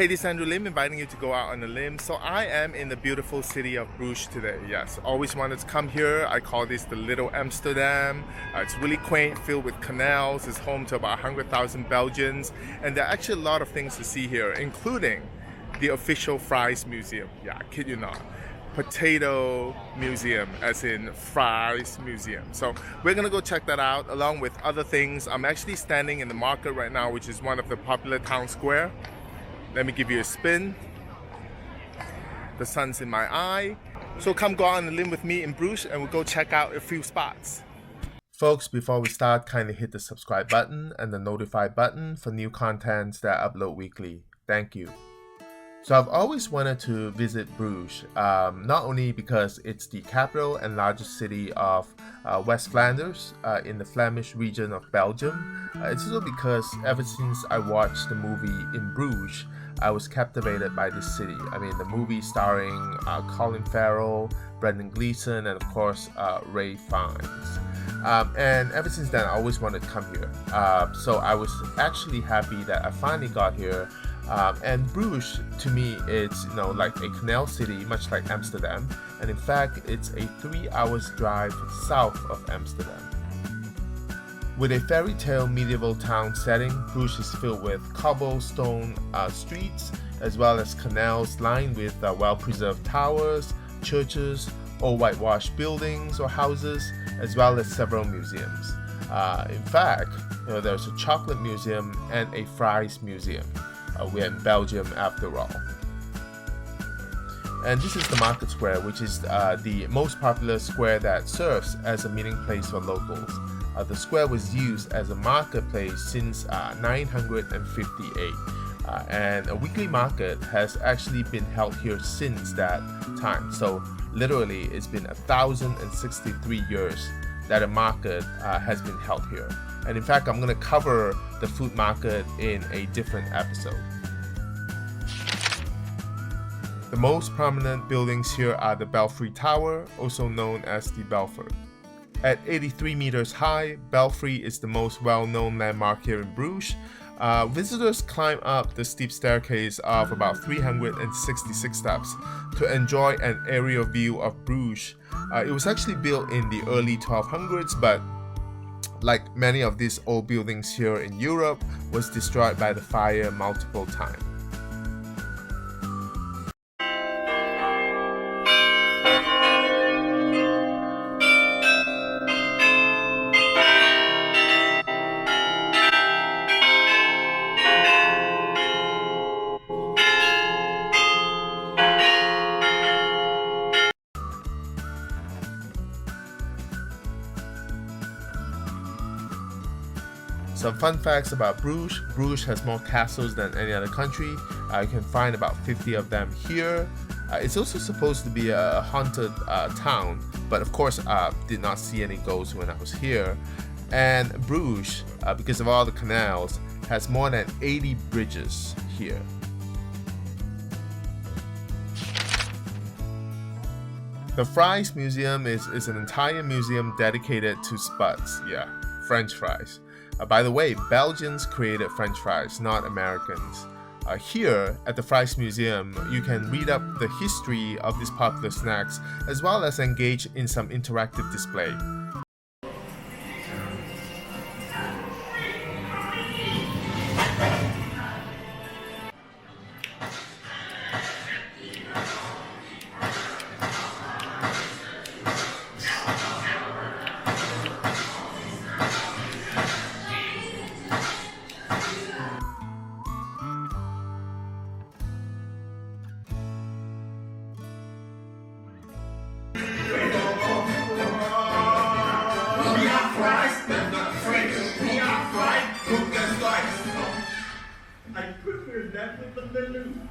Hey, this is Andrew Lim inviting you to go out on a limb. So I am in the beautiful city of Bruges today. Yes, always wanted to come here. I call this the Little Amsterdam. It's really quaint, filled with canals. It's home to about 100,000 Belgians. And there are actually a lot of things to see here, including the official fries museum. Yeah, I kid you not. Potato museum, as in fries museum. So we're gonna go check that out along with other things. I'm actually standing in the market right now, which is one of the popular town square. Let me give you a spin. The sun's in my eye. So come go on a limb with me in Bruges and we'll go check out a few spots. Folks, before we start, kindly hit the subscribe button and the notify button for new contents that I upload weekly. Thank you. So I've always wanted to visit Bruges, not only because it's the capital and largest city of West Flanders in the Flemish region of Belgium. It's also because ever since I watched the movie In Bruges, I was captivated by this city. I mean, the movie starring Colin Farrell, Brendan Gleeson, and of course Ray Fiennes. And ever since then, I always wanted to come here. So I was actually happy that I finally got here. And Bruges, to me, it's like a canal city, much like Amsterdam. And in fact, it's a 3 hours drive south of Amsterdam. With a fairy tale medieval town setting, Bruges is filled with cobblestone streets, as well as canals lined with well-preserved towers, churches, or whitewashed buildings or houses, as well as several museums. In fact, there's a chocolate museum and a fries museum. We're in Belgium after all. And this is the market square, which is the most popular square that serves as a meeting place for locals. The square was used as a marketplace since 958, and a weekly market has actually been held here since that time. So literally it's been 1,063 years that a market has been held here. And in fact, I'm going to cover the food market in a different episode. The most prominent buildings here are the Belfry Tower, also known as the Belfry. At 83 meters high, Belfry is the most well-known landmark here in Bruges. Visitors climb up the steep staircase of about 366 steps to enjoy an aerial view of Bruges. It was actually built in the early 1200s, but like many of these old buildings here in Europe, was destroyed by the fire multiple times. Some fun facts about Bruges. Bruges has more castles than any other country. You can find about 50 of them here. It's also supposed to be a haunted town, but of course did not see any ghosts when I was here. And Bruges, because of all the canals, has more than 80 bridges here. The Fries Museum is an entire museum dedicated to spuds, French fries. By the way, Belgians created French fries, not Americans. Here at the Fries Museum, you can read up the history of these popular snacks, as well as engage in some interactive display. I prefer that with the balloon.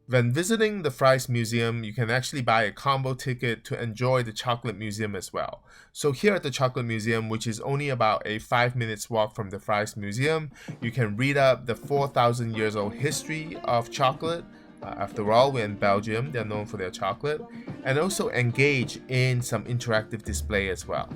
When visiting the Fries Museum, you can actually buy a combo ticket to enjoy the Chocolate Museum as well. So here at the Chocolate Museum, which is only about a 5 minutes walk from the Fries Museum, you can read up the 4,000 years old history of chocolate. After all, we're in Belgium, they're known for their chocolate, and also engage in some interactive display as well.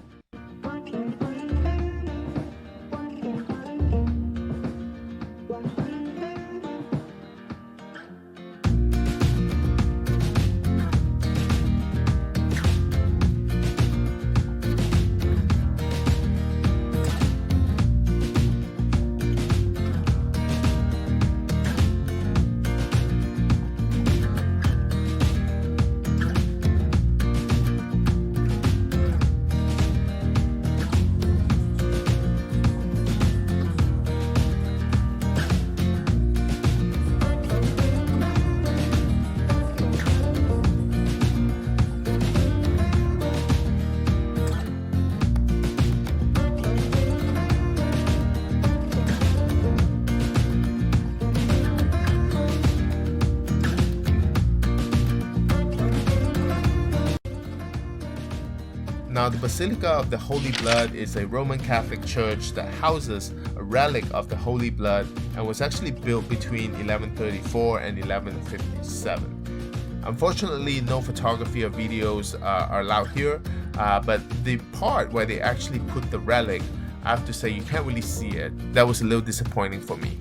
Now, the Basilica of the Holy Blood is a Roman Catholic church that houses a relic of the Holy Blood and was actually built between 1134 and 1157. Unfortunately, no photography or videos are allowed here, but the part where they actually put the relic, I have to say you can't really see it. That was a little disappointing for me.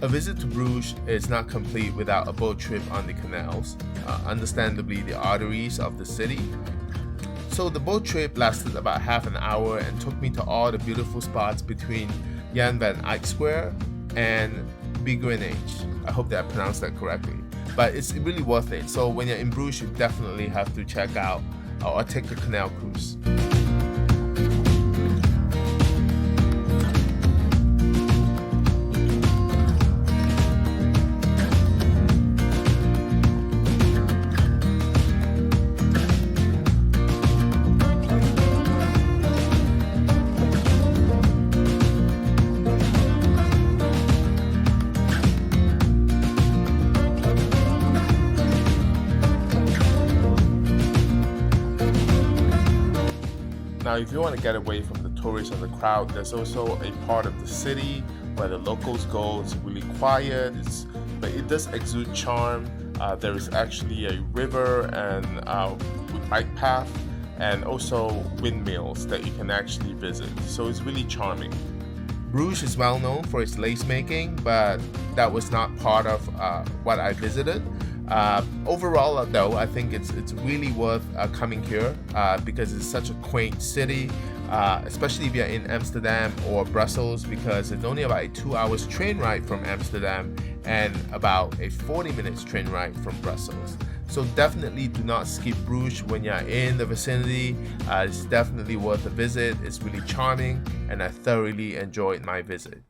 A visit to Bruges is not complete without a boat trip on the canals, understandably the arteries of the city. So the boat trip lasted about half an hour and took me to all the beautiful spots between Jan van Eyck Square and Beckoning. I hope that I pronounced that correctly. But it's really worth it. So when you're in Bruges, you definitely have to check out or take a canal cruise. Now, if you want to get away from the tourists and the crowd, there's also a part of the city where the locals go. It's really quiet, but it does exude charm. There is actually a river and bike path, and also windmills that you can actually visit. So it's really charming. Bruges is well known for its lace making, but that was not part of what I visited. Overall, though, I think it's really worth coming here because it's such a quaint city, especially if you're in Amsterdam or Brussels, because it's only about a 2 hours train ride from Amsterdam and about a 40 minutes train ride from Brussels. So definitely do not skip Bruges when you're in the vicinity. It's definitely worth a visit. It's really charming and I thoroughly enjoyed my visit.